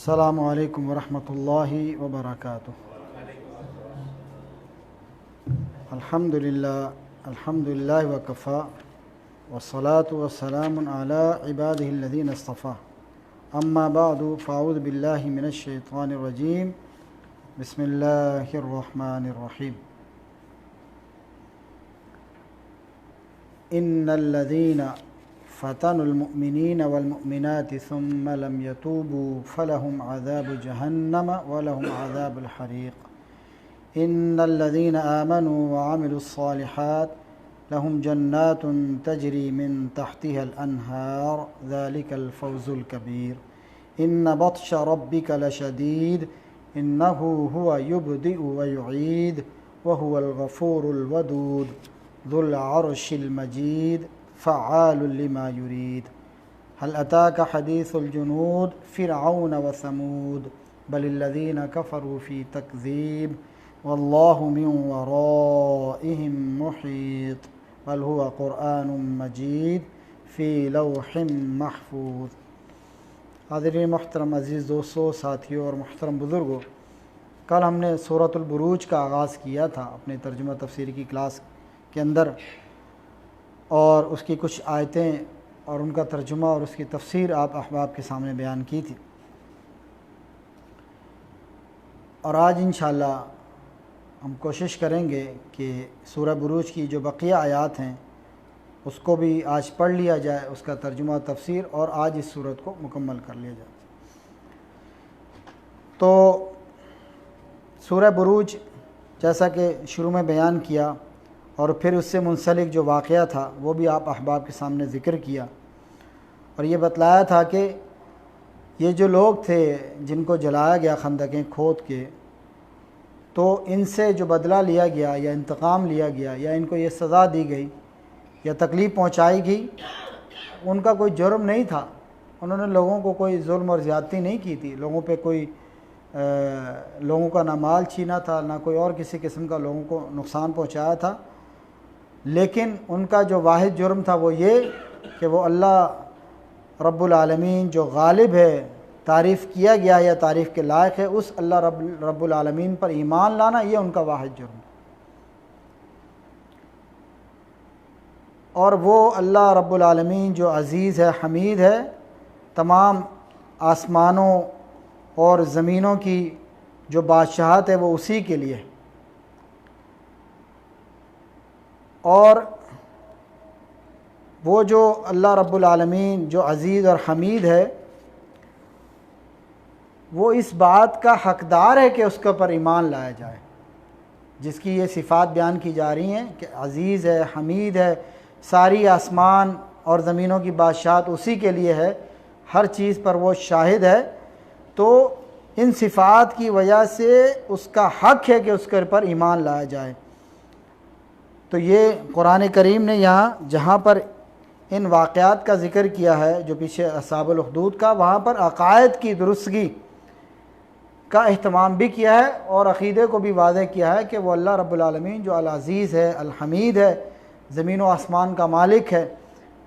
السلام علیکم ورحمۃ اللہ وبرکاتہ۔ الحمد للہ وکفا والصلاة والسلام علی عبادہ الذین اصطفیٰ، اما بعد فاعوذ باللہ من الشیطان الرجیم، بسم اللہ الرحمن الرحیم۔ ان الذین فتنوا المؤمنین والمؤمنات ثم لم يتوبوا فلهم عذاب جہنم ولهم عذاب الحریق۔ ان الذین آمنوا وعملوا الصالحات لهم جنات تجری من تحتها الانہار ذلك الفوز الکبیر۔ ان بطش ربک لشدید انه هو یبدئ ویعید وهو الغفور الودود ذو العرش المجید فعال لما يريد۔ هل أتاك حديث الجنود فرعون وثمود بل الذين كفروا في تكذيب والله من ورائهم محيط بل هو قرآن مجيد في لوح محفوظ۔ حاضرین محترم عزیز دوستو، ساتھیوں اور محترم بزرگوں، کل ہم نے سورۃ البروج کا آغاز کیا تھا اپنے ترجمہ تفسیر کی کلاس کے اندر، اور اس کی کچھ آیتیں اور ان کا ترجمہ اور اس کی تفسیر آپ احباب کے سامنے بیان کی تھی۔ اور آج انشاءاللہ ہم کوشش کریں گے کہ سورہ بروج کی جو بقیہ آیات ہیں اس کو بھی آج پڑھ لیا جائے، اس کا ترجمہ و تفسیر، اور آج اس سورت کو مکمل کر لیا جائے۔ تو سورہ بروج جیسا کہ شروع میں بیان کیا اور پھر اس سے منسلک جو واقعہ تھا وہ بھی آپ احباب کے سامنے ذکر کیا، اور یہ بتلایا تھا کہ یہ جو لوگ تھے جن کو جلایا گیا خندقیں کھود کے، تو ان سے جو بدلہ لیا گیا یا انتقام لیا گیا یا ان کو یہ سزا دی گئی یا تکلیف پہنچائی گئی، ان کا کوئی جرم نہیں تھا، انہوں نے لوگوں کو کوئی ظلم اور زیادتی نہیں کی تھی، لوگوں پہ کوئی لوگوں کا نہ مال چھینا تھا، نہ کوئی اور کسی قسم کا لوگوں کو نقصان پہنچایا تھا، لیکن ان کا جو واحد جرم تھا وہ یہ کہ وہ اللہ رب العالمین جو غالب ہے، تعریف کیا گیا یا تعریف کے لائق ہے، اس اللہ رب العالمین پر ایمان لانا، یہ ان کا واحد جرم ہے۔ اور وہ اللہ رب العالمین جو عزیز ہے، حمید ہے، تمام آسمانوں اور زمینوں کی جو بادشاہت ہے وہ اسی کے لیے ہے، اور وہ جو اللہ رب العالمین جو عزیز اور حمید ہے وہ اس بات کا حقدار ہے کہ اس کے اوپر ایمان لایا جائے، جس کی یہ صفات بیان کی جا رہی ہیں کہ عزیز ہے، حمید ہے، ساری آسمان اور زمینوں کی بادشاہت اسی کے لیے ہے، ہر چیز پر وہ شاہد ہے، تو ان صفات کی وجہ سے اس کا حق ہے کہ اس کے اوپر ایمان لایا جائے۔ تو یہ قرآن کریم نے یہاں جہاں پر ان واقعات کا ذکر کیا ہے جو پیچھے اصحاب الاخدود کا، وہاں پر عقائد کی درستگی کا اہتمام بھی کیا ہے اور عقیدے کو بھی واضح کیا ہے کہ وہ اللہ رب العالمین جو العزیز ہے، الحمید ہے، زمین و آسمان کا مالک ہے،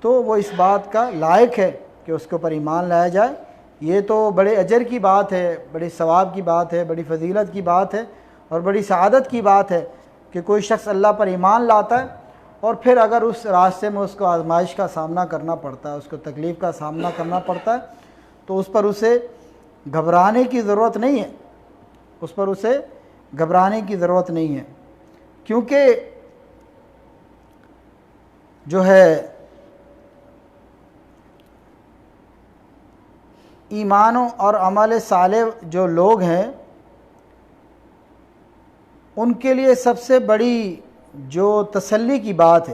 تو وہ اس بات کا لائق ہے کہ اس کے اوپر ایمان لایا جائے۔ یہ تو بڑے اجر کی بات ہے، بڑی ثواب کی بات ہے، بڑی فضیلت کی بات ہے اور بڑی سعادت کی بات ہے کہ کوئی شخص اللہ پر ایمان لاتا ہے اور پھر اگر اس راستے میں اس کو آزمائش کا سامنا کرنا پڑتا ہے، اس کو تکلیف کا سامنا کرنا پڑتا ہے، تو اس پر اسے گھبرانے کی ضرورت نہیں ہے، اس پر اسے گھبرانے کی ضرورت نہیں ہے، کیونکہ جو ہے ایمانوں اور عمل صالح جو لوگ ہیں ان کے لیے سب سے بڑی جو تسلی کی بات ہے،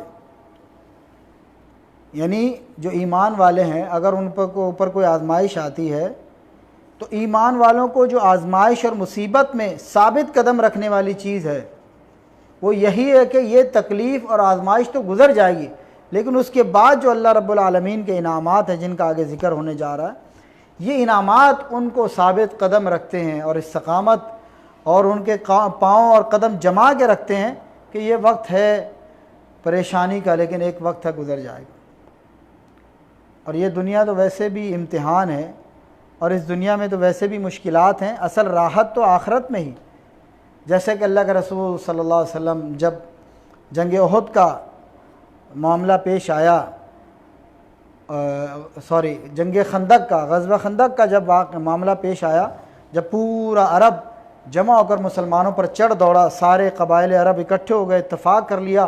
یعنی جو ایمان والے ہیں اگر ان پر اوپر کوئی آزمائش آتی ہے تو ایمان والوں کو جو آزمائش اور مصیبت میں ثابت قدم رکھنے والی چیز ہے وہ یہی ہے کہ یہ تکلیف اور آزمائش تو گزر جائے گی، لیکن اس کے بعد جو اللہ رب العالمین کے انعامات ہیں جن کا آگے ذکر ہونے جا رہا ہے، یہ انعامات ان کو ثابت قدم رکھتے ہیں اور استقامت اور ان کے پاؤں اور قدم جما کے رکھتے ہیں کہ یہ وقت ہے پریشانی کا، لیکن ایک وقت ہے گزر جائے گا۔ اور یہ دنیا تو ویسے بھی امتحان ہے، اور اس دنیا میں تو ویسے بھی مشکلات ہیں، اصل راحت تو آخرت میں ہی. جیسے کہ اللہ کے رسول صلی اللہ علیہ وسلم جب جنگ احد کا معاملہ پیش آیا، جنگ خندق کا، غزوہ خندق کا جب معاملہ پیش آیا، جب پورا عرب جمع ہو کر مسلمانوں پر چڑھ دوڑا، سارے قبائل عرب اکٹھے ہو گئے، اتفاق کر لیا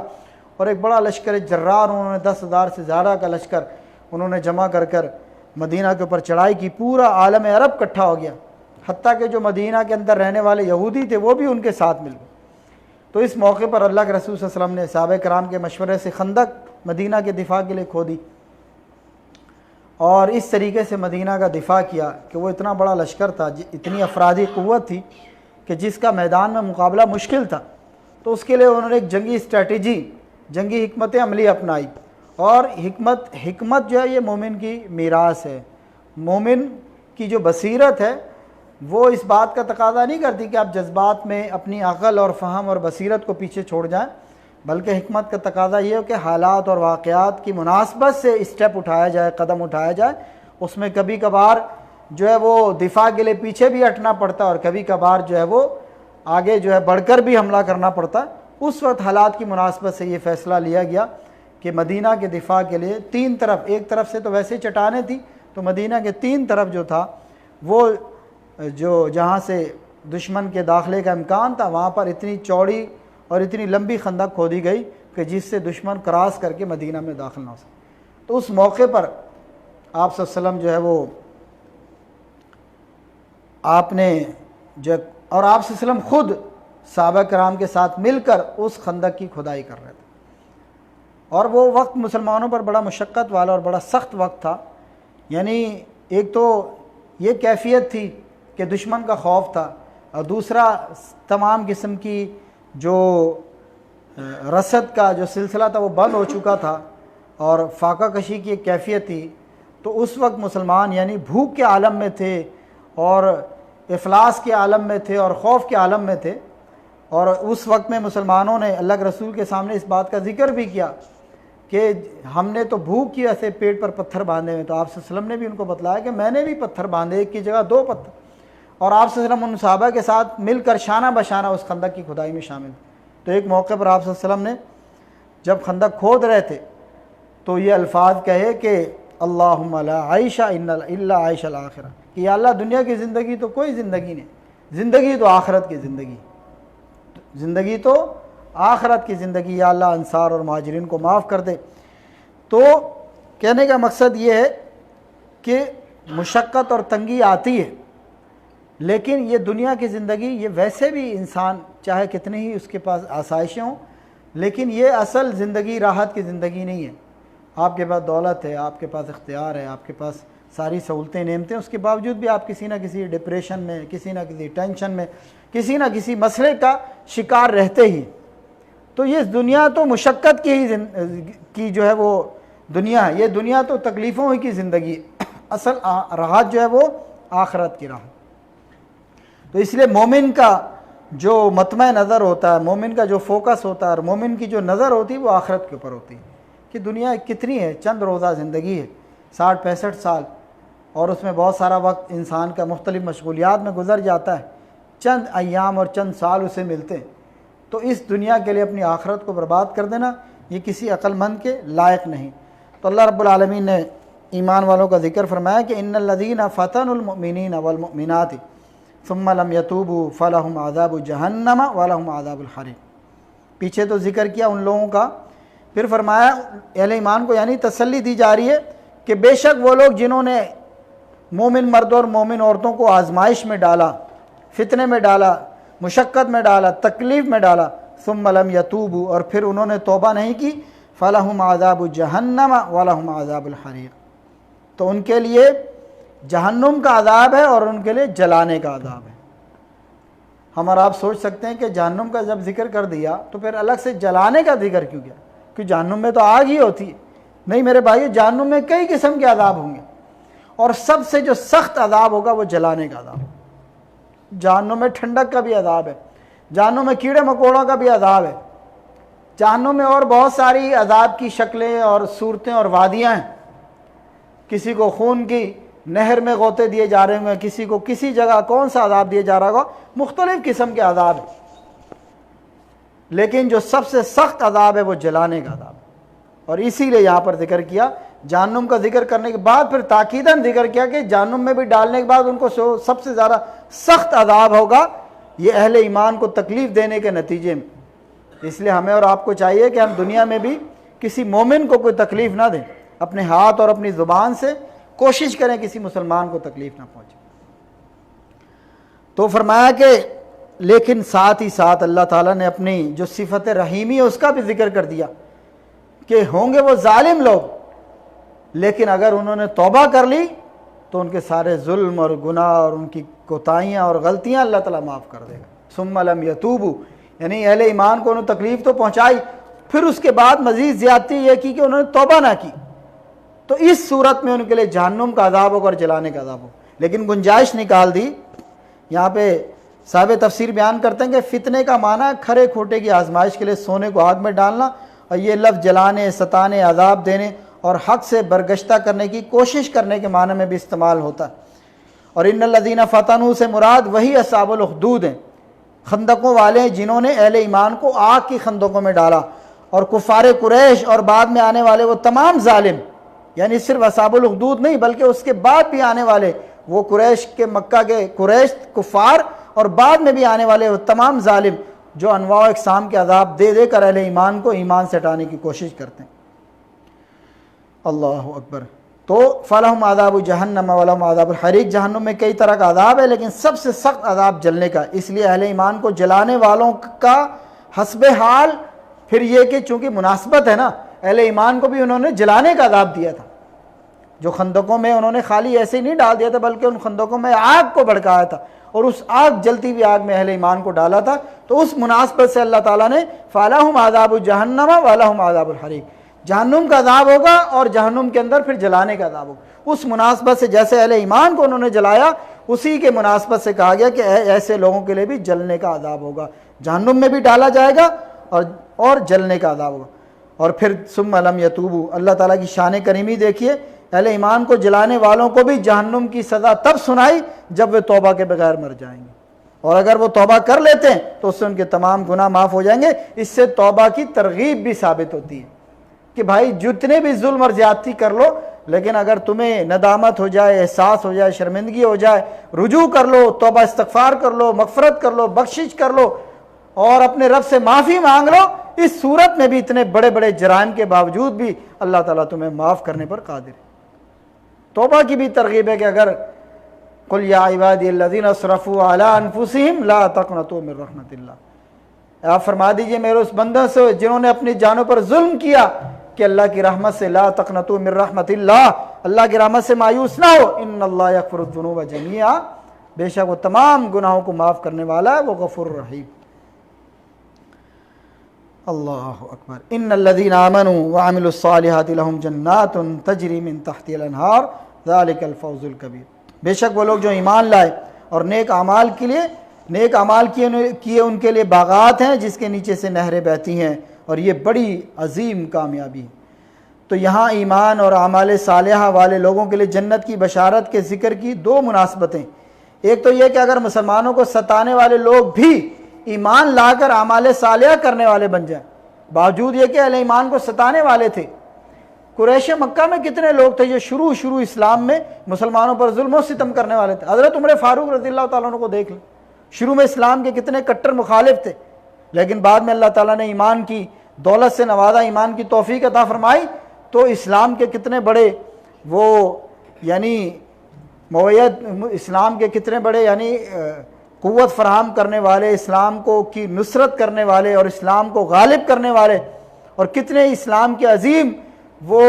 اور ایک بڑا لشکر جرار، انہوں نے 10,000 سے زیادہ کا لشکر انہوں نے جمع کر کر مدینہ کے اوپر چڑھائی کی. پورا عالم عرب اکٹھا ہو گیا، حتیٰ کہ جو مدینہ کے اندر رہنے والے یہودی تھے وہ بھی ان کے ساتھ مل گئے. تو اس موقع پر اللہ کے رسول صلی اللہ علیہ وسلم نے صحابہ کرام کے مشورے سے خندق مدینہ کے دفاع کے لیے کھودی، اور اس طریقے سے مدینہ کا دفاع کیا کہ وہ اتنا بڑا لشکر تھا، اتنی افرادی قوت تھی کہ جس کا میدان میں مقابلہ مشکل تھا. تو اس کے لیے انہوں نے ایک جنگی اسٹریٹجی، جنگی حکمت عملی اپنائی. اور حکمت جو ہے یہ مومن کی میراث ہے. مومن کی جو بصیرت ہے وہ اس بات کا تقاضا نہیں کرتی کہ آپ جذبات میں اپنی عقل اور فہم اور بصیرت کو پیچھے چھوڑ جائیں، بلکہ حکمت کا تقاضا یہ ہے کہ حالات اور واقعات کی مناسبت سے اسٹیپ اٹھایا جائے، قدم اٹھایا جائے. اس میں کبھی کبھار جو ہے وہ دفاع کے لیے پیچھے بھی ہٹنا پڑتا ہے، اور کبھی کبھار جو ہے وہ آگے جو ہے بڑھ کر بھی حملہ کرنا پڑتا ہے. اس وقت حالات کی مناسبت سے یہ فیصلہ لیا گیا کہ مدینہ کے دفاع کے لیے تین طرف، ایک طرف سے تو ویسے چٹانیں تھیں، تو مدینہ کے تین طرف جو تھا وہ جو جہاں سے دشمن کے داخلے کا امکان تھا وہاں پر اتنی چوڑی اور اتنی لمبی خندق کھودی گئی کہ جس سے دشمن کراس کر کے مدینہ میں داخل نہ ہو سکے. تو اس موقع پر آپ صلی اللہ علیہ وسلم جو ہے وہ آپ نے جو، اور آپ صلی اللہ علیہ وسلم خود صحابہ کرام کے ساتھ مل کر اس خندق کی کھدائی کر رہے تھے. اور وہ وقت مسلمانوں پر بڑا مشقت والا اور بڑا سخت وقت تھا. یعنی ایک تو یہ کیفیت تھی کہ دشمن کا خوف تھا، اور دوسرا تمام قسم کی جو رسد کا جو سلسلہ تھا وہ بند ہو چکا تھا، اور فاقہ کشی کی ایک کیفیت تھی. تو اس وقت مسلمان یعنی بھوک کے عالم میں تھے، اور افلاس کے عالم میں تھے، اور خوف کے عالم میں تھے. اور اس وقت میں مسلمانوں نے اللہ کے رسول کے سامنے اس بات کا ذکر بھی کیا کہ ہم نے تو بھوک کی وجہ سے پیٹ پر پتھر باندھے ہوئے. تو آپ صلی اللہ علیہ وسلم نے بھی ان کو بتلایا کہ میں نے بھی پتھر باندھے، ایک کی جگہ 2 پتھر. اور آپ صلی اللہ علیہ وسلم ان صحابہ کے ساتھ مل کر شانہ بشانہ اس خندق کی کھدائی میں شامل. تو ایک موقع پر آپ صلی اللہ علیہ وسلم نے جب خندق کھود رہے تھے تو یہ الفاظ کہے کہ اللہم لا عیش الا عیش الاخرہ، کہ یا اللہ دنیا کی زندگی تو کوئی زندگی نہیں، زندگی تو آخرت کی زندگی، زندگی تو آخرت کی زندگی، یا اللہ انصار اور مہاجرین کو معاف کر دے. تو کہنے کا مقصد یہ ہے کہ مشقت اور تنگی آتی ہے، لیکن یہ دنیا کی زندگی یہ ویسے بھی انسان چاہے کتنی ہی اس کے پاس آسائشیں ہوں، لیکن یہ اصل زندگی راحت کی زندگی نہیں ہے. آپ کے پاس دولت ہے، آپ کے پاس اختیار ہے، آپ کے پاس ساری سہولتیں نعمتیں، اس کے باوجود بھی آپ کسی نہ کسی ڈپریشن میں، کسی نہ کسی ٹینشن میں، کسی نہ کسی مسئلے کا شکار رہتے ہی. تو یہ دنیا تو مشقت کی جو ہے وہ دنیا ہے، یہ دنیا تو تکلیفوں ہی کی زندگی ہے، اصل راحت جو ہے وہ آخرت کی راحت. تو اس لیے مومن کا جو مطمع نظر ہوتا ہے، مومن کا جو فوکس ہوتا ہے، اور مومن کی جو نظر ہوتی ہے وہ آخرت کے اوپر ہوتی ہے کہ دنیا کتنی ہے، چند روزہ زندگی ہے، 60-65 سال، اور اس میں بہت سارا وقت انسان کا مختلف مشغولیات میں گزر جاتا ہے، چند ایام اور چند سال اسے ملتے ہیں. تو اس دنیا کے لیے اپنی آخرت کو برباد کر دینا یہ کسی عقل مند کے لائق نہیں. تو اللہ رب العالمین نے ایمان والوں کا ذکر فرمایا کہ ان الذین فتنوا المؤمنین والمؤمنات ثم لم يتوبوا فلهم عذاب جہنم ولهم عذاب الحریق. پیچھے تو ذکر کیا ان لوگوں کا، پھر فرمایا اہل ایمان کو یعنی تسلی دی جا رہی ہے کہ بے شک وہ لوگ جنہوں نے مومن مردوں اور مومن عورتوں کو آزمائش میں ڈالا، فتنے میں ڈالا، مشقت میں ڈالا، تکلیف میں ڈالا، ثم لم یتوبوا، اور پھر انہوں نے توبہ نہیں کی، فلہم عذاب جہنم ولہم عذاب الحریق، تو ان کے لیے جہنم کا عذاب ہے اور ان کے لیے جلانے کا عذاب ہے. ہم اور آپ سوچ سکتے ہیں کہ جہنم کا جب ذکر کر دیا تو پھر الگ سے جلانے کا ذکر کیوں کیا، کہ جہنم میں تو آگ ہی ہوتی ہے. نہیں میرے بھائی، جہنم میں کئی قسم کے عذاب ہوں گے، اور سب سے جو سخت عذاب ہوگا وہ جلانے کا عذاب. جہنم میں ٹھنڈک کا بھی عذاب ہے، جہنم میں کیڑے مکوڑوں کا بھی عذاب ہے، جہنم میں اور بہت ساری عذاب کی شکلیں اور صورتیں اور وادیاں ہیں. کسی کو خون کی نہر میں غوطے دیے جا رہے ہوں گے، کسی کو کسی جگہ کون سا عذاب دیا جا رہا ہوگا، مختلف قسم کے عذاب ہیں، لیکن جو سب سے سخت عذاب ہے وہ جلانے کا عذاب ہے۔ اور اسی لیے یہاں پر ذکر کیا، جہنم کا ذکر کرنے کے بعد پھر تاکیداً ذکر کیا کہ جہنم میں بھی ڈالنے کے بعد ان کو سب سے زیادہ سخت عذاب ہوگا یہ اہل ایمان کو تکلیف دینے کے نتیجے میں۔ اس لیے ہمیں اور آپ کو چاہیے کہ ہم دنیا میں بھی کسی مومن کو کوئی تکلیف نہ دیں، اپنے ہاتھ اور اپنی زبان سے کوشش کریں کسی مسلمان کو تکلیف نہ پہنچے۔ تو فرمایا کہ لیکن ساتھ ہی ساتھ اللہ تعالیٰ نے اپنی جو صفت رحیمی ہے اس کا بھی ذکر کر دیا کہ ہوں گے وہ ظالم لوگ، لیکن اگر انہوں نے توبہ کر لی تو ان کے سارے ظلم اور گناہ اور ان کی کوتاہیاں اور غلطیاں اللہ تعالیٰ معاف کر دے گا۔ ثم لم یتوبوا، یعنی اہل ایمان کو انہوں نے تکلیف تو پہنچائی، پھر اس کے بعد مزید زیادتی یہ کی کہ انہوں نے توبہ نہ کی، تو اس صورت میں ان کے لیے جہنم کا عذاب ہوگا اور جلانے کا عذاب ہوگا۔ لیکن گنجائش نکال دی، یہاں پہ صاحب تفسیر بیان کرتے ہیں کہ فتنے کا معنی کھرے کھوٹے کی آزمائش کے لیے سونے کو آگ میں ڈالنا، اور یہ لفظ جلانے، ستانے، عذاب دینے اور حق سے برگشتہ کرنے کی کوشش کرنے کے معنی میں بھی استعمال ہوتا ہے۔ اور ان الذین فتنوا سے مراد وہی اصحاب الاخدود ہیں، خندقوں والے ہیں جنہوں نے اہل ایمان کو آگ کی خندقوں میں ڈالا، اور کفار قریش اور بعد میں آنے والے وہ تمام ظالم، یعنی صرف اصحاب الاخدود نہیں بلکہ اس کے بعد بھی آنے والے وہ قریش کے، مکہ کے قریش کفار، اور بعد میں بھی آنے والے وہ تمام ظالم جو انواع و اقسام کے عذاب دے دے کر اہل ایمان کو ایمان سے ہٹانے کی کوشش کرتے ہیں۔ اللہ اکبر۔ تو فلہم عذاب جہنم ولہم عذاب الحریق، جہنم میں کئی طرح کا عذاب ہے لیکن سب سے سخت عذاب جلنے کا، اس لیے اہل ایمان کو جلانے والوں کا حسب حال پھر یہ کہ چونکہ مناسبت ہے نا، اہل ایمان کو بھی انہوں نے جلانے کا عذاب دیا تھا، جو خندقوں میں انہوں نے خالی ایسے ہی نہیں ڈال دیا تھا بلکہ ان خندقوں میں آگ کو بھڑکایا تھا، اور اس آگ جلتی ہوئی آگ میں اہل ایمان کو ڈالا تھا۔ تو اس مناسبت سے اللہ تعالیٰ نے فَلَهُمْ عَذَابُ جَهَنَّمَ وَلَهُمْ عَذَابُ الْحَرِيقِ، جہنم کا عذاب ہوگا اور جہنم کے اندر پھر جلانے کا عذاب ہوگا۔ اس مناسبت سے جیسے اہل ایمان کو انہوں نے جلایا، اسی کے مناسبت سے کہا گیا کہ ایسے لوگوں کے لیے بھی جلنے کا عذاب ہوگا، جہنم میں بھی ڈالا جائے گا اور جلنے کا عذاب ہوگا۔ اور پھر ثم لم یتوبوا، اللہ تعالیٰ کی شان کریمی دیکھیے، اہل ایمان کو جلانے والوں کو بھی جہنم کی سزا تب سنائی جب وہ توبہ کے بغیر مر جائیں گے، اور اگر وہ توبہ کر لیتے ہیں تو اس سے ان کے تمام گناہ معاف ہو جائیں گے۔ اس سے توبہ کی ترغیب بھی ثابت ہوتی ہے کہ بھائی جتنے بھی ظلم اور زیادتی کر لو، لیکن اگر تمہیں ندامت ہو جائے، احساس ہو جائے، شرمندگی ہو جائے، رجوع کر لو، توبہ استغفار کر لو، مغفرت کر لو، بخشش کر لو اور اپنے رب سے معافی مانگ لو، اس صورت میں بھی اتنے بڑے بڑے جرائم کے باوجود بھی اللہ تعالیٰ تمہیں معاف کرنے پر قادر ہے۔ توبہ کی بھی ترغیب ہے کہ اگر قل یا عبادی الذین اسرفوا علی انفسہم لا تقنطوا من رحمت اللہ، آپ فرما دیجئے میرے اس بندوں سے جنہوں نے اپنی جانوں پر ظلم کیا کہ اللہ کی رحمت سے لا تقنطوا من رحمت اللہ، اللہ کی رحمت سے مایوس نہ ہو، ان اللہ یغفر الذنوب جميعا، بے شک وہ تمام گناہوں کو معاف کرنے والا ہے، وہ غفور رحیم۔ اللہ اکبر۔ ان الذین آمنوا وعملوا الصالحات لهم جنات تجری من تحتها الانہار ذلک الفوز الکبیر، بے شک وہ لوگ جو ایمان لائے اور نیک اعمال کیے ان کے لیے باغات ہیں جس کے نیچے سے نہریں بہتی ہیں، اور یہ بڑی عظیم کامیابی ہے۔ تو یہاں ایمان اور اعمال صالحہ والے لوگوں کے لیے جنت کی بشارت کے ذکر کی دو مناسبتیں، ایک تو یہ کہ اگر مسلمانوں کو ستانے والے لوگ بھی ایمان لا کر اعمال صالحہ کرنے والے بن جائیں، باوجود یہ کہ اہل ایمان کو ستانے والے تھے۔ قریش مکہ میں کتنے لوگ تھے جو شروع اسلام میں مسلمانوں پر ظلم و ستم کرنے والے تھے، حضرت عمر فاروق رضی اللہ تعالیٰ عنہ کو دیکھ لیں، شروع میں اسلام کے کتنے کٹر مخالف تھے، لیکن بعد میں اللہ تعالیٰ نے ایمان کی دولت سے نوازا، ایمان کی توفیق عطا فرمائی، تو اسلام کے کتنے بڑے وہ یعنی مویت، اسلام کے کتنے بڑے یعنی قوت فراہم کرنے والے، اسلام کو کی نصرت کرنے والے اور اسلام کو غالب کرنے والے، اور کتنے اسلام کے عظیم وہ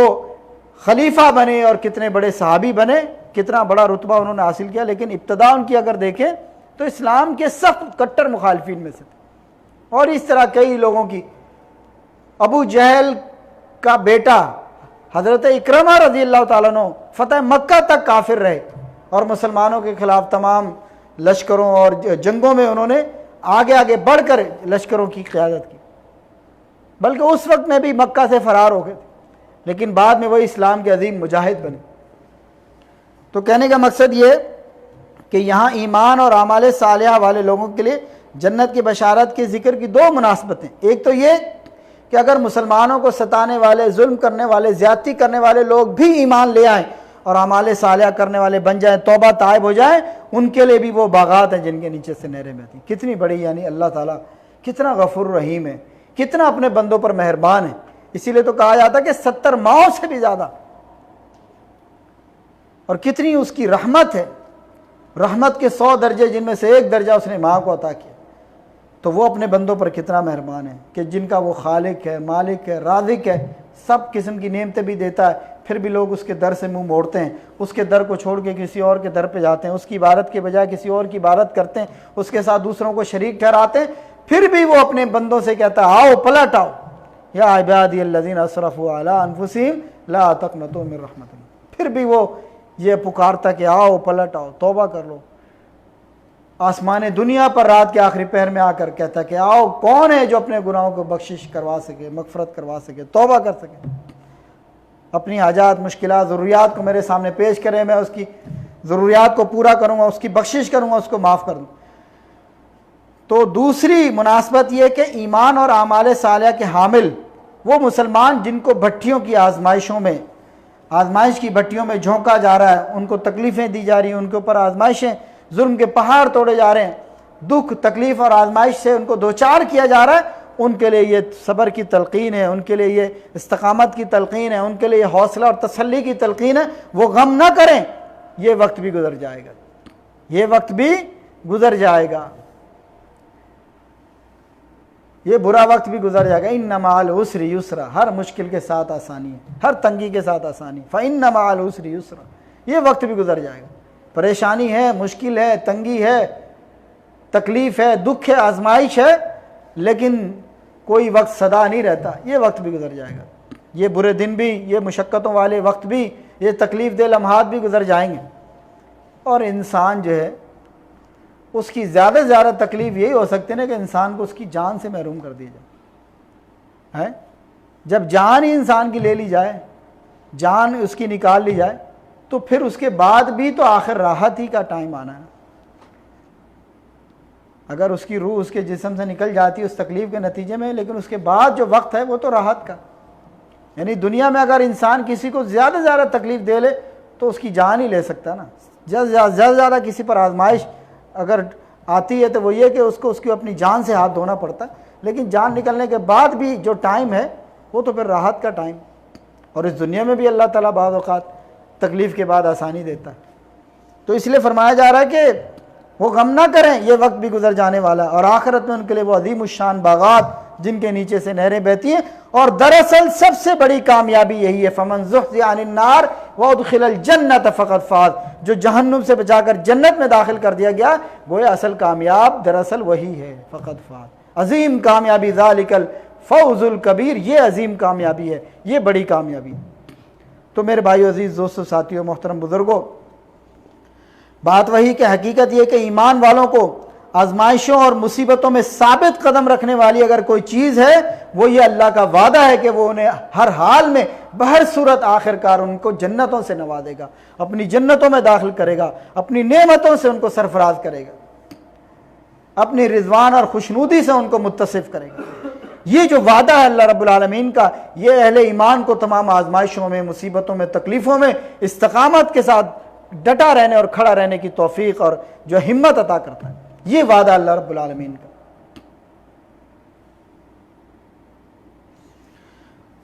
خلیفہ بنے اور کتنے بڑے صحابی بنے، کتنا بڑا رتبہ انہوں نے حاصل کیا، لیکن ابتدا ان کی اگر دیکھیں تو اسلام کے سخت کٹر مخالفین میں سے تھے۔ اور اس طرح کئی لوگوں کی، ابو جہل کا بیٹا حضرت اکرمہ رضی اللہ تعالیٰ عنہ فتح مکہ تک کافر رہے اور مسلمانوں کے خلاف تمام لشکروں اور جنگوں میں انہوں نے آگے بڑھ کر لشکروں کی قیادت کی، بلکہ اس وقت میں بھی مکہ سے فرار ہو گئے تھے، لیکن بعد میں وہی اسلام کے عظیم مجاہد بنے۔ تو کہنے کا مقصد یہ کہ یہاں ایمان اور اعمال صالحہ والے لوگوں کے لیے جنت کی بشارت کے ذکر کی دو مناسبتیں. ایک تو یہ کہ اگر مسلمانوں کو ستانے والے، ظلم کرنے والے، زیادتی کرنے والے لوگ بھی ایمان لے آئیں اور اعمال صالحہ کرنے والے بن جائیں، توبہ طائب ہو جائیں، ان کے لیے بھی وہ باغات ہیں جن کے نیچے سے نہریں بہتی. کتنی بڑی، یعنی اللہ تعالیٰ کتنا غفور رحیم ہے، کتنا اپنے بندوں پر مہربان ہے. اسی لیے تو کہا جاتا ہے کہ 70 ماؤں سے بھی زیادہ، اور کتنی اس کی رحمت ہے. رحمت کے 100 درجے جن میں سے ایک درجہ اس نے ماں کو عطا کیا. تو وہ اپنے بندوں پر کتنا مہربان ہے کہ جن کا وہ خالق ہے، مالک ہے، رازق ہے، سب قسم کی نعمتیں بھی دیتا ہے، پھر بھی لوگ اس کے در سے منہ موڑتے ہیں، اس کے در کو چھوڑ کے کسی اور کے در پہ جاتے ہیں، اس کی عبادت کے بجائے کسی اور کی عبادت کرتے ہیں، اس کے ساتھ دوسروں کو شریک ٹھہراتے ہیں. پھر بھی وہ اپنے بندوں سے کہتا ہے آؤ پلٹ آؤ، یا عبادی الذین اسرفوا علی انفسہم لا تقنطوا من رحمت اللہ. پھر بھی وہ یہ پکارتا کہ آؤ پلٹ آؤ، توبہ کر لو. آسمان دنیا پر رات کے آخری پہر میں آ کر کہتا کہ آؤ، کون ہے جو اپنے گناہوں کو بخشش کروا سکے، مغفرت کروا سکے، توبہ کر سکے، اپنی حاجات، مشکلات، ضروریات کو میرے سامنے پیش کرے، میں اس کی ضروریات کو پورا کروں گا، اس کی بخشش کروں گا، اس کو معاف کر دوں. تو دوسری مناسبت یہ کہ ایمان اور اعمال صالحہ کے حامل وہ مسلمان جن کو بھٹیوں کی آزمائشوں میں، آزمائش کی بھٹیوں میں جھونکا جا رہا ہے، ان کو تکلیفیں دی جا رہی ہیں، ان کے اوپر آزمائشیں، ظلم کے پہاڑ توڑے جا رہے ہیں، دکھ، تکلیف اور آزمائش سے ان کو دوچار کیا جا رہا ہے، ان کے لیے یہ صبر کی تلقین ہے، ان کے لیے یہ استقامت کی تلقین ہے، ان کے لیے یہ حوصلہ اور تسلی کی تلقین ہے. وہ غم نہ کریں، یہ وقت بھی گزر جائے گا، یہ وقت بھی گزر جائے گا، یہ برا وقت بھی گزر جائے گا. ان مع العسر یسرا، ہر مشکل کے ساتھ آسانی ہے، ہر تنگی کے ساتھ آسانی. فإن مع العسر یسرا، یہ وقت بھی گزر جائے گا. پریشانی ہے، مشکل ہے، تنگی ہے، تکلیف ہے، دکھ ہے، آزمائش ہے، لیکن کوئی وقت سدا نہیں رہتا، یہ وقت بھی گزر جائے گا. یہ برے دن بھی، یہ مشقتوں والے وقت بھی، یہ تکلیف دہ لمحات بھی گزر جائیں گے. اور انسان جو ہے اس کی زیادہ سے زیادہ تکلیف یہی ہو سکتی ہے نا کہ انسان کو اس کی جان سے محروم کر دیا جائے. جب جان ہی انسان کی لے لی جائے، جان اس کی نکال لی جائے، تو پھر اس کے بعد بھی تو آخر راحت ہی کا ٹائم آنا ہے. اگر اس کی روح اس کے جسم سے نکل جاتی ہے اس تکلیف کے نتیجے میں، لیکن اس کے بعد جو وقت ہے وہ تو راحت کا. یعنی دنیا میں اگر انسان کسی کو زیادہ سے زیادہ تکلیف دے لے تو اس کی جان ہی لے سکتا نا. زیادہ سے زیادہ کسی پر آزمائش اگر آتی ہے تو وہ یہ کہ اس کو اپنی جان سے ہاتھ دھونا پڑتا ہے، لیکن جان نکلنے کے بعد بھی جو ٹائم ہے وہ تو پھر راحت کا ٹائم. اور اس دنیا میں بھی اللہ تعالیٰ بعض اوقات تکلیف کے بعد آسانی دیتا ہے. تو اس لیے فرمایا جا رہا ہے کہ وہ غم نہ کریں، یہ وقت بھی گزر جانے والا ہے، اور آخرت میں ان کے لیے وہ عظیم الشان باغات جن کے نیچے سے نہریں بہتی ہیں. اور دراصل سب سے بڑی کامیابی یہی ہے، فمن زحزح عن النار وادخل الجنۃ فقد فاز، جو جہنم سے بچا کر جنت میں داخل کر دیا گیا، گویا اصل کامیاب دراصل وہی ہے، فقد فاز. عظیم کامیابی، ذالک الفوز الکبیر، یہ عظیم کامیابی ہے، یہ بڑی کامیابی ہے. تو میرے بھائیو، عزیز دوستو، ساتھیو، محترم بزرگوں، بات وہی کہ حقیقت یہ کہ ایمان والوں کو آزمائشوں اور مصیبتوں میں ثابت قدم رکھنے والی اگر کوئی چیز ہے وہ یہ اللہ کا وعدہ ہے کہ وہ انہیں ہر حال میں بہر صورت آخر کار ان کو جنتوں سے نوازے گا، اپنی جنتوں میں داخل کرے گا، اپنی نعمتوں سے ان کو سرفراز کرے گا، اپنی رضوان اور خوشنودی سے ان کو متصف کرے گا. یہ جو وعدہ ہے اللہ رب العالمین کا، یہ اہل ایمان کو تمام آزمائشوں میں، مصیبتوں میں، تکلیفوں میں استقامت کے ساتھ ڈٹا رہنے اور کھڑا رہنے کی توفیق اور جو ہمت عطا کرتا ہے. یہ وعدہ اللہ رب العالمین کا.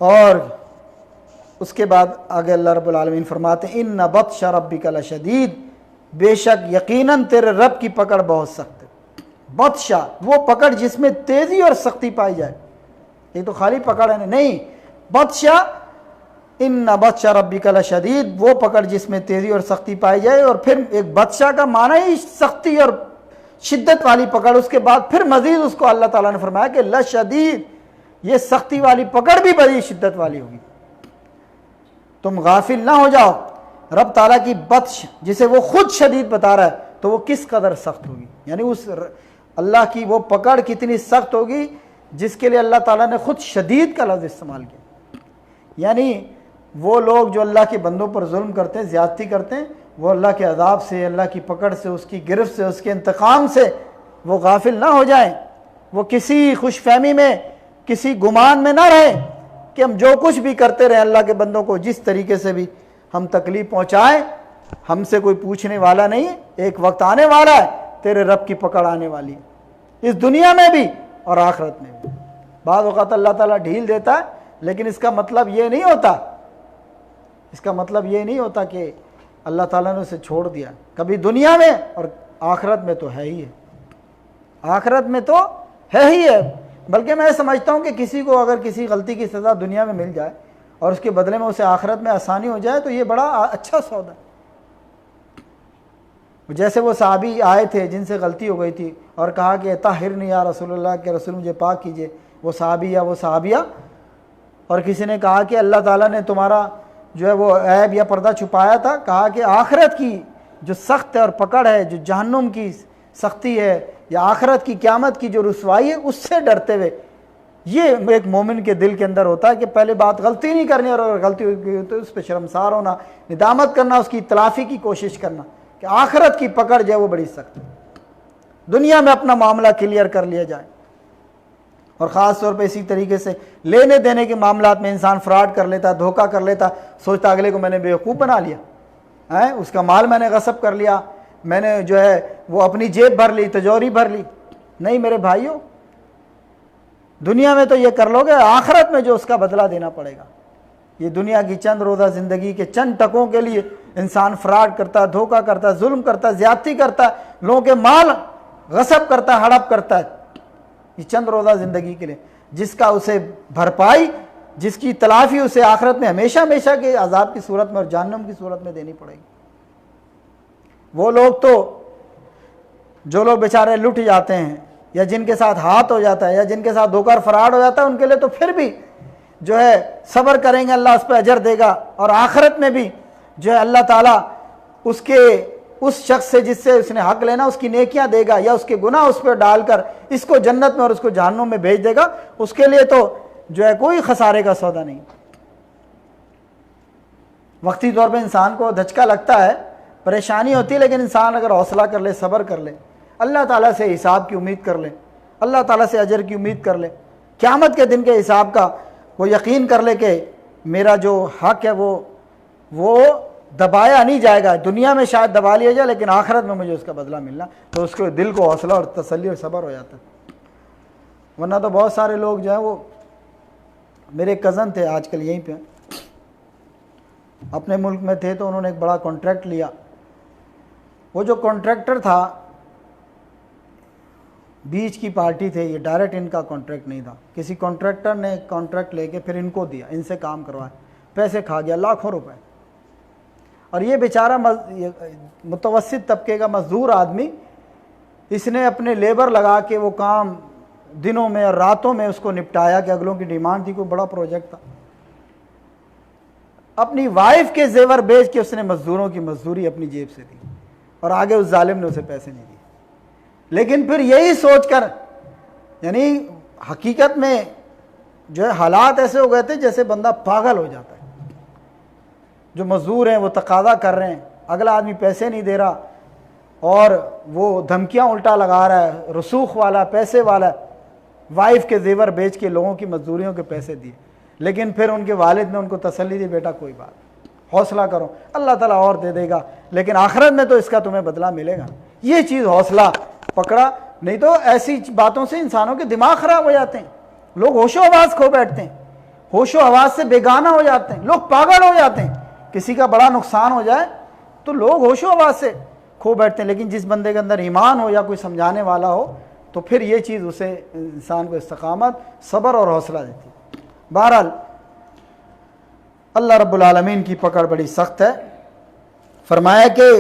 اور اس کے بعد آگے اللہ رب العالمین فرماتے ہیں ان بطش ربک لشدید، بے شک یقیناً تیرے رب کی پکڑ بہت سخت ہے. بطشہ وہ پکڑ جس میں تیزی اور سختی پائی جائے، یہ تو خالی پکڑ ہے نہیں، بطشہ ان بطش ربک لشدید، وہ پکڑ جس میں تیزی اور سختی پائی جائے. اور پھر ایک بطشہ کا معنی ہی سختی اور شدت والی پکڑ، اس کے بعد پھر مزید اس کو اللہ تعالیٰ نے فرمایا کہ لشدید، یہ سختی والی پکڑ بھی بڑی شدت والی ہوگی. تم غافل نہ ہو جاؤ، رب تعالیٰ کی بطش جسے وہ خود شدید بتا رہا ہے تو وہ کس قدر سخت ہوگی. یعنی اس اللہ کی وہ پکڑ کتنی سخت ہوگی جس کے لیے اللہ تعالیٰ نے خود شدید کا لفظ استعمال کیا. یعنی وہ لوگ جو اللہ کے بندوں پر ظلم کرتے ہیں، زیادتی کرتے ہیں، وہ اللہ کے عذاب سے، اللہ کی پکڑ سے، اس کی گرفت سے، اس کے انتقام سے وہ غافل نہ ہو جائیں، وہ کسی خوش فہمی میں، کسی گمان میں نہ رہیں کہ ہم جو کچھ بھی کرتے رہیں اللہ کے بندوں کو جس طریقے سے بھی ہم تکلیف پہنچائیں، ہم سے کوئی پوچھنے والا نہیں ہے۔ ایک وقت آنے والا ہے تیرے رب کی پکڑ آنے والی ہے، اس دنیا میں بھی اور آخرت میں بھی۔ بعض اوقات اللہ تعالیٰ ڈھیل دیتا ہے، لیکن اس کا مطلب یہ نہیں ہوتا، اس کا مطلب یہ نہیں ہوتا کہ اللہ تعالیٰ نے اسے چھوڑ دیا۔ کبھی دنیا میں اور آخرت میں تو ہے ہی ہے، آخرت میں تو ہے ہی ہے۔ بلکہ میں سمجھتا ہوں کہ کسی کو اگر کسی غلطی کی سزا دنیا میں مل جائے اور اس کے بدلے میں اسے آخرت میں آسانی ہو جائے تو یہ بڑا اچھا سودا ہے۔ جیسے وہ صحابی آئے تھے جن سے غلطی ہو گئی تھی اور کہا کہ طاہرنی یا رسول اللہ کے رسول مجھے پاک کیجئے، وہ صحابی یا وہ صحابیہ، اور کسی نے کہا کہ اللہ تعالیٰ نے تمہارا جو ہے وہ عیب یا پردہ چھپایا تھا، کہا کہ آخرت کی جو سخت ہے اور پکڑ ہے، جو جہنم کی سختی ہے یا آخرت کی قیامت کی جو رسوائی ہے، اس سے ڈرتے ہوئے۔ یہ ایک مومن کے دل کے اندر ہوتا ہے کہ پہلے بات غلطی نہیں کرنی، اور اگر غلطی ہوئی تو اس پہ شرمسار ہونا، ندامت کرنا، اس کی تلافی کی کوشش کرنا کہ آخرت کی پکڑ جو ہے وہ بڑی سخت ہے، دنیا میں اپنا معاملہ کلیئر کر لیا جائے۔ اور خاص طور پہ اسی طریقے سے لینے دینے کے معاملات میں انسان فراڈ کر لیتا، دھوکہ کر لیتا، سوچتا اگلے کو میں نے بیوقوف بنا لیا، اس کا مال میں نے غصب کر لیا، میں نے جو ہے وہ اپنی جیب بھر لی، تجوری بھر لی۔ نہیں میرے بھائیوں، دنیا میں تو یہ کر لو گے، آخرت میں جو اس کا بدلہ دینا پڑے گا۔ یہ دنیا کی چند روزہ زندگی کے چند ٹکوں کے لیے انسان فراڈ کرتا ہے، دھوکہ کرتا ہے، ظلم کرتا ہے، زیادتی کرتا ہے، لوگوں کے مال غصب کرتا ہے، ہڑپ کرتا ہے، یہ چند روزہ زندگی کے لیے، جس کا اسے بھرپائی، جس کی تلافی اسے آخرت میں ہمیشہ ہمیشہ کے عذاب کی صورت میں اور جہنم کی صورت میں دینی پڑے گی۔ وہ لوگ تو جو لوگ بیچارے لٹ جاتے ہیں یا جن کے ساتھ ہاتھ ہو جاتا ہے یا جن کے ساتھ دھوکہ اور فراڈ ہو جاتا ہے، ان کے لیے تو پھر بھی جو ہے صبر کریں گے، اللہ اس پہ اجر دے گا، اور آخرت میں بھی جو ہے اللہ تعالیٰ اس شخص سے جس سے اس نے حق لینا اس کی نیکیاں دے گا، یا اس کے گناہ اس پہ ڈال کر اس کو جنت میں اور اس کو جہنم میں بھیج دے گا۔ اس کے لیے تو جو ہے کوئی خسارے کا سودا نہیں۔ وقتی طور پہ انسان کو دھچکا لگتا ہے، پریشانی ہوتی ہے، لیکن انسان اگر حوصلہ کر لے، صبر کر لے، اللہ تعالیٰ سے حساب کی امید کر لے، اللہ تعالیٰ سے اجر کی امید کر لے، قیامت کے دن کے حساب کا وہ یقین کر لے کہ میرا جو حق ہے وہ دبایا نہیں جائے گا، دنیا میں شاید دبا لیا جائے لیکن آخرت میں مجھے اس کا بدلہ ملنا، تو اس کے دل کو حوصلہ اور تسلی اور صبر ہو جاتا ہے۔ ورنہ تو بہت سارے لوگ جو ہیں وہ، میرے کزن تھے آج کل یہیں پہ، اپنے ملک میں تھے، تو انہوں نے ایک بڑا کانٹریکٹ لیا۔ وہ جو کانٹریکٹر تھا بیچ کی پارٹی تھے، یہ ڈائریکٹ ان کا کانٹریکٹ نہیں تھا، کسی کانٹریکٹر نے کانٹریکٹ لے کے پھر ان کو دیا، ان سے کام کروائے، پیسے کھا گیا لاکھوں روپے۔ اور یہ بیچارہ متوسط طبقے کا مزدور آدمی، اس نے اپنے لیبر لگا کے وہ کام دنوں میں اور راتوں میں اس کو نپٹایا کہ اگلوں کی ڈیمانڈ تھی، کوئی بڑا پروجیکٹ تھا، اپنی وائف کے زیور بیچ کے اس نے مزدوروں کی مزدوری اپنی جیب سے دی، اور آگے اس ظالم نے اسے پیسے نہیں دیے۔ لیکن پھر یہی سوچ کر، یعنی حقیقت میں جو ہے حالات ایسے ہو گئے تھے جیسے بندہ پاگل ہو جاتا ہے، جو مزدور ہیں وہ تقاضا کر رہے ہیں، اگلا آدمی پیسے نہیں دے رہا اور وہ دھمکیاں الٹا لگا رہا ہے، رسوخ والا، پیسے والا، وائف کے زیور بیچ کے لوگوں کی مزدوریوں کے پیسے دیے۔ لیکن پھر ان کے والد نے ان کو تسلی دی، بیٹا کوئی بات، حوصلہ کرو، اللہ تعالیٰ اور دے دے گا، لیکن آخرت میں تو اس کا تمہیں بدلہ ملے گا۔ یہ چیز حوصلہ پکڑا، نہیں تو ایسی باتوں سے انسانوں کے دماغ خراب ہو جاتے ہیں، لوگ ہوش و حواس کھو بیٹھتے ہیں، ہوش و حواس سے بیگانہ ہو جاتے ہیں، لوگ پاگل ہو جاتے ہیں، کسی کا بڑا نقصان ہو جائے تو لوگ ہوش و حواس سے کھو بیٹھتے ہیں۔ لیکن جس بندے کے اندر ایمان ہو یا کوئی سمجھانے والا ہو تو پھر یہ چیز اسے، انسان کو استقامت، صبر اور حوصلہ دیتی ہے۔ بہرحال اللہ رب العالمین کی پکڑ بڑی سخت ہے۔ فرمایا کہ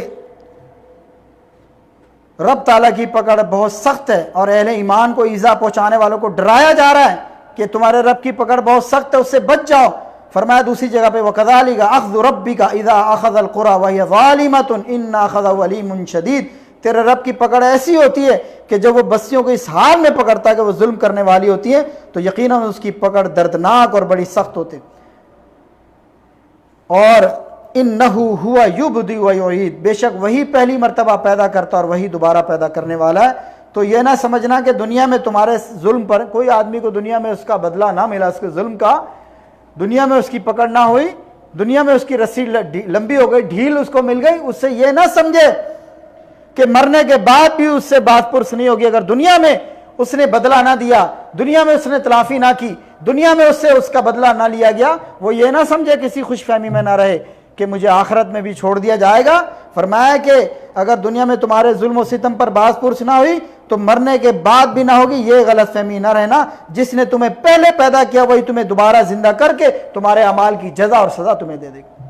رب تعالیٰ کی پکڑ بہت سخت ہے، اور اہل ایمان کو ایذا پہنچانے والوں کو ڈرایا جا رہا ہے کہ تمہارے رب کی پکڑ بہت سخت ہے، اس سے بچ جاؤ۔ فرمایا دوسری جگہ پہ وَكَذَلِكَ أَخْذُ رَبِّكَ إِذَا أَخَذَ الْقُرَى وَهِيَ ظَالِمَةٌ إِنَّ أَخْذَهُ أَلِيمٌ شَدِيدٌ۔ تیرے رب کی پکڑ ایسی ہوتی ہے کہ جب وہ بستیوں کو اس حال میں پکڑتا ہے کہ وہ ظلم کرنے والی ہوتی ہے، تو یقیناً اس کی پکڑ دردناک اور بڑی سخت ہوتی ہے۔ اور انہو ہوا یبدی و یعید، بے شک وہی پہلی مرتبہ پیدا کرتا اور وہی دوبارہ پیدا کرنے والا ہے۔ تو یہ نہ سمجھنا کہ دنیا میں تمہارے ظلم پر کوئی آدمی کو دنیا میں اس کا بدلہ نہ ملا، اس کے ظلم کا، دنیا میں اس کی پکڑ نہ ہوئی، دنیا میں اس کی رسی لمبی ہو گئی، ڈھیل اس کو مل گئی، اس سے یہ نہ سمجھے کہ مرنے کے بعد بھی اس سے بات پرس نہیں ہوگی۔ اگر دنیا میں اس نے بدلہ نہ دیا، دنیا میں اس نے تلافی نہ کی، دنیا میں اس سے اس کا بدلہ نہ لیا گیا، وہ یہ نہ سمجھے، کسی خوش فہمی میں نہ رہے کہ مجھے آخرت میں بھی چھوڑ دیا جائے گا۔ فرمایا کہ اگر دنیا میں تمہارے ظلم و ستم پر باز پرس نہ ہوئی تو مرنے کے بعد بھی نہ ہوگی، یہ غلط فہمی نہ رہنا۔ جس نے تمہیں پہلے پیدا کیا وہی تمہیں دوبارہ زندہ کر کے تمہارے اعمال کی جزا اور سزا تمہیں دے دے گا۔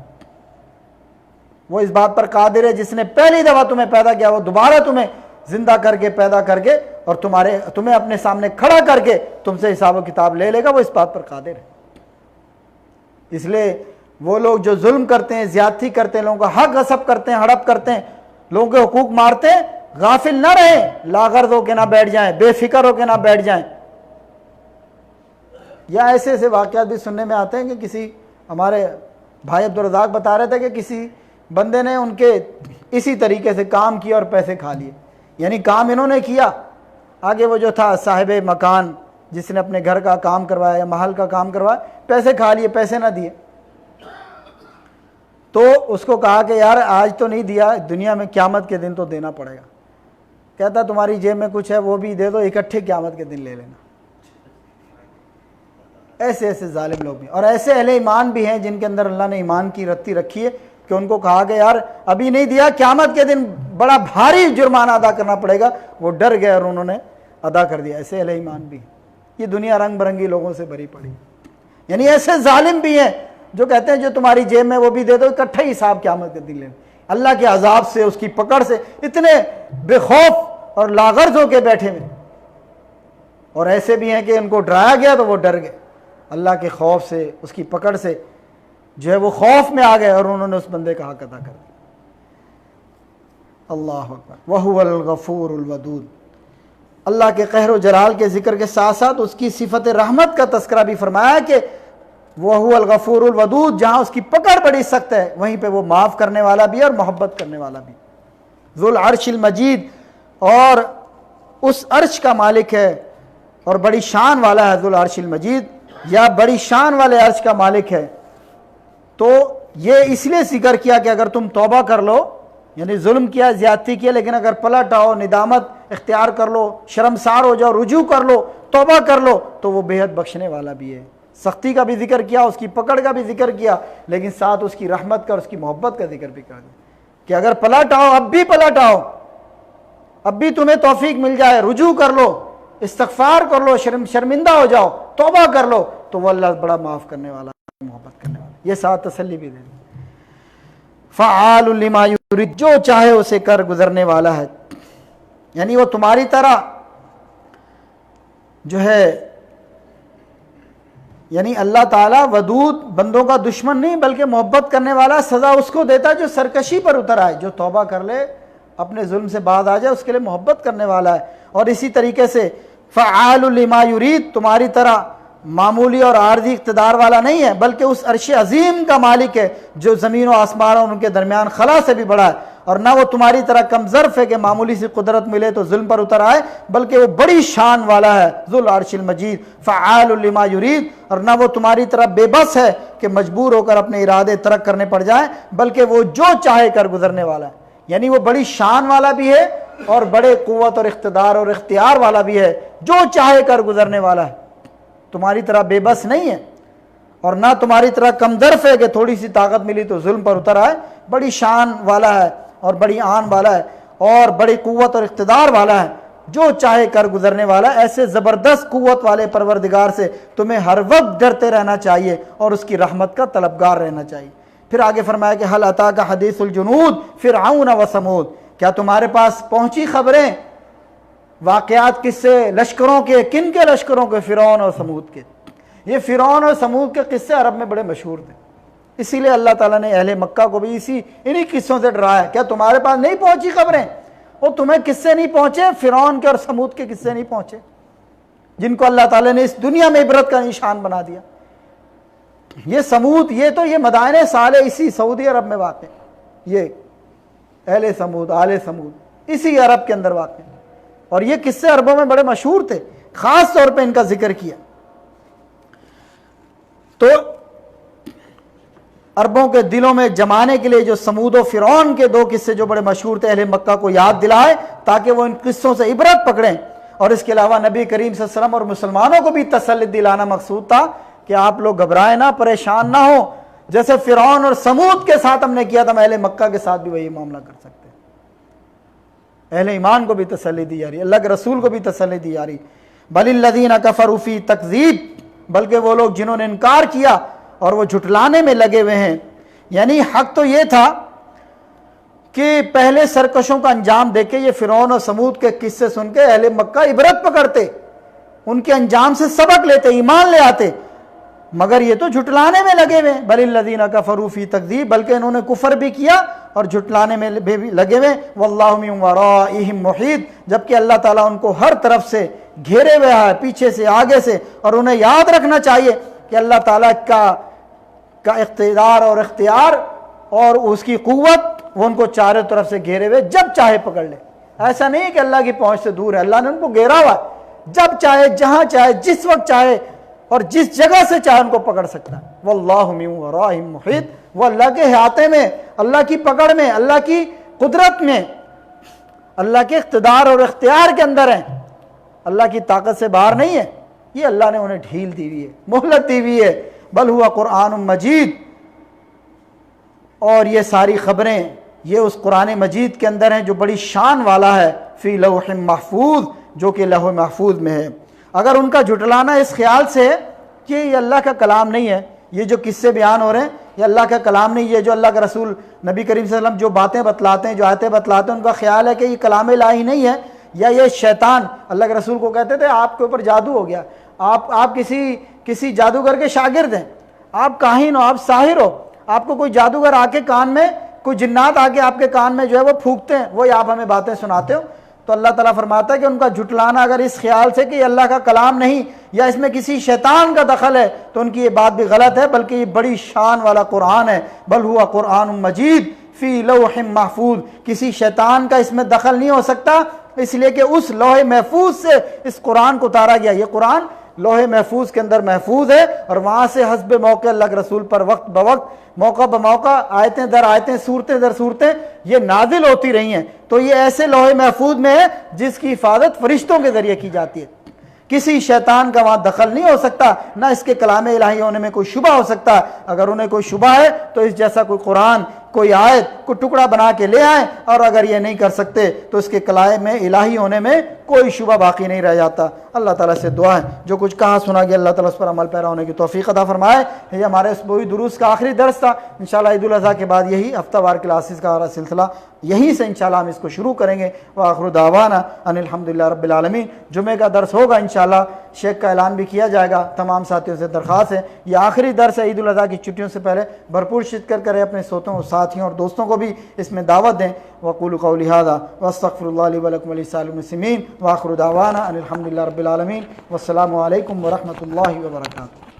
وہ اس بات پر قادر ہے، جس نے پہلی دفعہ تمہیں پیدا کیا وہ دوبارہ تمہیں زندہ کر کے پیدا کر کے اور تمہیں اپنے سامنے کھڑا کر کے تم سے حساب و کتاب لے لے گا۔ وہ اس بات پر قادر ہے۔ اس لیے وہ لوگ جو ظلم کرتے ہیں، زیادتی کرتے ہیں، لوگوں کا حق غصب کرتے ہیں، ہڑپ کرتے ہیں، لوگوں کے حقوق مارتے ہیں، غافل نہ رہیں، لاغرض ہو کے نہ بیٹھ جائیں، بے فکر ہو کے نہ بیٹھ جائیں۔ یا ایسے ایسے واقعات بھی سننے میں آتے ہیں کہ کسی ہمارے بھائی عبدالرزاق بتا رہے تھے کہ کسی بندے نے ان کے اسی طریقے سے کام کیا اور پیسے کھا لیے، یعنی کام انہوں نے کیا، آگے وہ جو تھا صاحب مکان جس نے اپنے گھر کا کام کروایا یا محل کا کام کروایا، پیسے کھا لیے، پیسے نہ دیے۔ تو اس کو کہا کہ یار آج تو نہیں دیا، دنیا میں قیامت کے دن تو دینا پڑے گا۔ کہتا تمہاری جیب میں کچھ ہے وہ بھی دے دو، اکٹھے قیامت کے دن لے لینا۔ ایسے ایسے ظالم لوگ بھی، اور ایسے اہل ایمان بھی ہیں جن کے اندر اللہ نے ایمان کی رتی رکھی ہے کہ ان کو کہا کہ یار ابھی نہیں دیا، قیامت کے دن بڑا بھاری جرمانہ ادا کرنا پڑے گا، وہ ڈر گئے اور انہوں نے ادا کر دیا۔ ایسے اہل ایمان بھی ہیں۔ یہ دنیا رنگ برنگی لوگوں سے بھری پڑی، یعنی ایسے ظالم بھی ہیں جو کہتے ہیں جو تمہاری جیب میں وہ بھی دے دو، اکٹھا ہی حساب قیامت کے دن لینا۔ اللہ کے عذاب سے، اس کی پکڑ سے اتنے بے خوف اور لاغرض ہو کے بیٹھے ہوئے۔ اور ایسے بھی ہیں کہ ان کو ڈرایا گیا تو وہ ڈر گئے اللہ کے خوف سے، اس کی پکڑ سے، جو ہے وہ خوف میں آ گئے اور انہوں نے اس بندے کا حق ادا کر دیا۔ اللہ اکبر۔ وَهُوَ الْغَفُورُ الْوَدُودُ۔ اللہ کے قہر و جلال کے ذکر کے ساتھ ساتھ اس کی صفت رحمت کا تذکرہ بھی فرمایا کہ وَهُوَ الْغَفُورُ الْوَدُودُ، جہاں اس کی پکڑ بڑی سخت ہے وہیں پہ وہ معاف کرنے والا بھی اور محبت کرنے والا بھی۔ ذو العرش المجید، اور اس عرش کا مالک ہے اور بڑی شان والا ہے۔ ذو العرش المجید یا بڑی شان والے عرش کا مالک ہے۔ تو یہ اس لیے ذکر کیا کہ اگر تم توبہ کر لو، یعنی ظلم کیا، زیادتی کیا، لیکن اگر پلٹ آؤ، ندامت اختیار کر لو، شرمسار ہو جاؤ، رجوع کر لو، توبہ کر لو، تو وہ بے حد بخشنے والا بھی ہے۔ سختی کا بھی ذکر کیا، اس کی پکڑ کا بھی ذکر کیا، لیکن ساتھ اس کی رحمت کا اور اس کی محبت کا ذکر بھی کر دیا کہ اگر پلٹ آؤ، اب بھی پلٹ آؤ، اب بھی تمہیں توفیق مل جائے، رجوع کر لو، استغفار کر لو، شرمندہ ہو جاؤ، توبہ کر لو، تو وہ اللہ بڑا معاف کرنے والا، محبت کرنے والا۔ یہ ساتھ تسلی بھی دے دی۔ فعال لما یرید، جو چاہے اسے کر گزرنے والا ہے، یعنی وہ تمہاری طرح جو ہے، یعنی اللہ تعالیٰ ودود، بندوں کا دشمن نہیں بلکہ محبت کرنے والا، سزا اس کو دیتا ہے جو سرکشی پر اتر آئے، جو توبہ کر لے، اپنے ظلم سے باز آ جائے، اس کے لیے محبت کرنے والا ہے۔ اور اسی طریقے سے فعال لما یرید، تمہاری طرح معمولی اور عارضی اقتدار والا نہیں ہے بلکہ اس عرش عظیم کا مالک ہے جو زمین و آسمان اور ان کے درمیان خلا سے بھی بڑا ہے۔ اور نہ وہ تمہاری طرح کم ظرف ہے کہ معمولی سی قدرت ملے تو ظلم پر اتر آئے، بلکہ وہ بڑی شان والا ہے، ذو العرش المجید، فعال لما یرید۔ اور نہ وہ تمہاری طرح بے بس ہے کہ مجبور ہو کر اپنے ارادے ترک کرنے پڑ جائیں، بلکہ وہ جو چاہے کر گزرنے والا ہے۔ یعنی وہ بڑی شان والا بھی ہے اور بڑے قوت اور اقتدار اور اختیار والا بھی ہے، جو چاہے کر گزرنے والا ہے، تمہاری طرح بے بس نہیں ہے، اور نہ تمہاری طرح کم ظرف ہے کہ تھوڑی سی طاقت ملی تو ظلم پر اتر آئے۔ بڑی شان والا ہے اور بڑی آن والا ہے اور بڑی قوت اور اقتدار والا ہے، جو چاہے کر گزرنے والا۔ ایسے زبردست قوت والے پروردگار سے تمہیں ہر وقت ڈرتے رہنا چاہیے اور اس کی رحمت کا طلبگار رہنا چاہیے۔ پھر آگے فرمایا کہ حل اتاک حدیث الجنود فرعون و ثمود، کیا تمہارے پاس پہنچی خبریں، واقعات قصے لشکروں کے، کن کے لشکروں کے؟ فرعون اور ثمود کے۔ یہ فرعون اور ثمود کے قصے عرب میں بڑے مشہور تھے، اسی لیے اللہ تعالیٰ نے اہل مکہ کو بھی انہی قصوں سے ڈرایا۔ کیا تمہارے پاس نہیں پہنچی خبریں؟ وہ تمہیں قصے نہیں پہنچے؟ فرعون کے اور ثمود کے قصے نہیں پہنچے جن کو اللہ تعالیٰ نے اس دنیا میں عبرت کا نشان بنا دیا؟ یہ سمود، یہ مدائن صالح اسی سعودی عرب میں واقع ہیں، یہ اہل سمود، آل سمود اسی عرب کے اندر واقع ہیں، اور یہ قصے عربوں میں بڑے مشہور تھے، خاص طور پہ ان کا ذکر کیا۔ تو عربوں کے دلوں میں جمانے کے لیے جو سمود و فرعون کے 2 قصے جو بڑے مشہور تھے، اہل مکہ کو یاد دلائے تاکہ وہ ان قصوں سے عبرت پکڑیں، اور اس کے علاوہ نبی کریم صلی اللہ علیہ وسلم اور مسلمانوں کو بھی تسلی دلانا مقصود تھا کہ آپ لوگ گھبرائیں نہ، پریشان نہ ہو، جیسے فرعون اور سمود کے ساتھ ہم نے کیا تھا، اہل مکہ کے ساتھ بھی وہی معاملہ کر سکتے ہیں۔ اہل ایمان کو بھی تسلی دی جا رہی ہے، اللہ کے رسول کو بھی تسلی دی جا رہی، بل الذین کفروا فی تکذیب، بلکہ وہ لوگ جنہوں نے انکار کیا اور وہ جھٹلانے میں لگے ہوئے ہیں۔ یعنی حق تو یہ تھا کہ پہلے سرکشوں کا انجام دیکھ کے یہ فرعون اور سمود کے قصے سن کے اہل مکہ عبرت پکڑتے، ان کے انجام سے سبق لیتے، ایمان لے آتے، مگر یہ تو جھٹلانے میں لگے ہوئے ہیں۔ بل الذین کفروا فی تکذیب، بلکہ انہوں نے کفر بھی کیا اور جھٹلانے میں بھی لگے ہوئے، واللہ من ورائہم محیط، جبکہ اللہ تعالیٰ ان کو ہر طرف سے گھیرے ہوئے ہے، پیچھے سے آگے سے، اور انہیں یاد رکھنا چاہیے کہ اللہ تعالیٰ کا اقتدار اور اختیار اور اس کی قوت، وہ ان کو چاروں طرف سے گھیرے ہوئے، جب چاہے پکڑ لے۔ ایسا نہیں کہ اللہ کی پہنچ سے دور ہے، اللہ نے ان کو گھیرا ہوا ہے، جب چاہے، جہاں چاہے، جس وقت چاہے اور جس جگہ سے چاہے ان کو پکڑ سکتا ہے۔ واللہ من ورائہم محیط، وہ اللہ کے احاطے میں، اللہ کی پکڑ میں، اللہ کی قدرت میں، اللہ کے اقتدار اور اختیار کے اندر ہیں، اللہ کی طاقت سے باہر نہیں ہے۔ یہ اللہ نے انہیں ڈھیل دی ہوئی ہے، مہلت دی ہوئی ہے۔ بل ہوا قرآن مجید، اور یہ ساری خبریں یہ اس قرآن مجید کے اندر ہیں جو بڑی شان والا ہے، فی لوح محفوظ، جو کہ لوح محفوظ میں ہے۔ اگر ان کا جھٹلانا اس خیال سے ہے کہ یہ اللہ کا کلام نہیں ہے، یہ جو قصے بیان ہو رہے ہیں یہ اللہ کا کلام نہیں، یہ جو اللہ کا رسول نبی کریم صلی اللہ علیہ وسلم جو باتیں بتلاتے ہیں، جو آیتیں بتلاتے ہیں، ان کا خیال ہے کہ یہ کلام الہی نہیں ہے، یا یہ شیطان اللہ کے رسول کو کہتے تھے آپ کے اوپر جادو ہو گیا، آپ کسی جادوگر کے شاگرد ہیں، آپ کاہن ہو، آپ ساحر ہو، آپ کو کوئی جادوگر آ کے کان میں، کوئی جنات آ کے آپ کے کان میں جو ہے وہ پھونکتے ہیں، وہی آپ ہمیں باتیں سناتے ہو۔ تو اللہ تعالیٰ فرماتا ہے کہ ان کا جھٹلانا اگر اس خیال سے کہ یہ اللہ کا کلام نہیں یا اس میں کسی شیطان کا دخل ہے تو ان کی یہ بات بھی غلط ہے، بلکہ یہ بڑی شان والا قرآن ہے۔ بل ہوا قرآن مجید فی لوح محفوظ، کسی شیطان کا اس میں دخل نہیں ہو سکتا، اس لیے کہ اس لوح محفوظ سے اس قرآن کو اتارا گیا۔ یہ قرآن لوح محفوظ کے اندر محفوظ ہے، اور وہاں سے حسب موقع اللہ کے رسول پر وقت بوقت، موقع بموقع، آیتیں در آیتیں، صورتیں در صورتیں یہ نازل ہوتی رہی ہیں۔ تو یہ ایسے لوح محفوظ میں ہے جس کی حفاظت فرشتوں کے ذریعے کی جاتی ہے، کسی شیطان کا وہاں دخل نہیں ہو سکتا، نہ اس کے کلام الہی ہونے میں کوئی شبہ ہو سکتا۔ اگر انہیں کوئی شبہ ہے تو اس جیسا کوئی قرآن، کوئی آیت، کوئی ٹکڑا بنا کے لے آئیں، اور اگر یہ نہیں کر سکتے تو اس کے کلام الہی ہونے میں کوئی شبہ باقی نہیں رہ جاتا۔ اللہ تعالیٰ سے دعا ہے جو کچھ کہا سنا گیا اللہ تعالیٰ اس پر عمل پیرا ہونے کی توفیق عطا فرمائے۔ یہ ہمارے اسبوعی دروس کا آخری درس تھا، انشاءاللہ عید الاضحیٰ کے بعد یہی ہفتہ وار کلاسز کا سلسلہ یہیں سے انشاءاللہ ہم اس کو شروع کریں گے۔ وآخر دعوانا ان الحمدللہ رب العالمین۔ جمعہ کا درس ہوگا انشاءاللہ، شیخ کا اعلان بھی کیا جائے گا، تمام ساتھیوں سے درخواست ہے یہ آخری درس ہے عید الاضحیٰ کی چھٹیوں سے پہلے، بھرپور شرکت کریں، اپنے ساتھیوں اور دوستوں کو بھی اس میں دعوت دیں۔ وقولوا قولی ھذا واستغفر اللہ لی ولکم ولسائر المسلمین، وآخر دعوانا ان الحمدللہ رب العالمین، والسلام علیکم ورحمۃ اللہ وبرکاتہ۔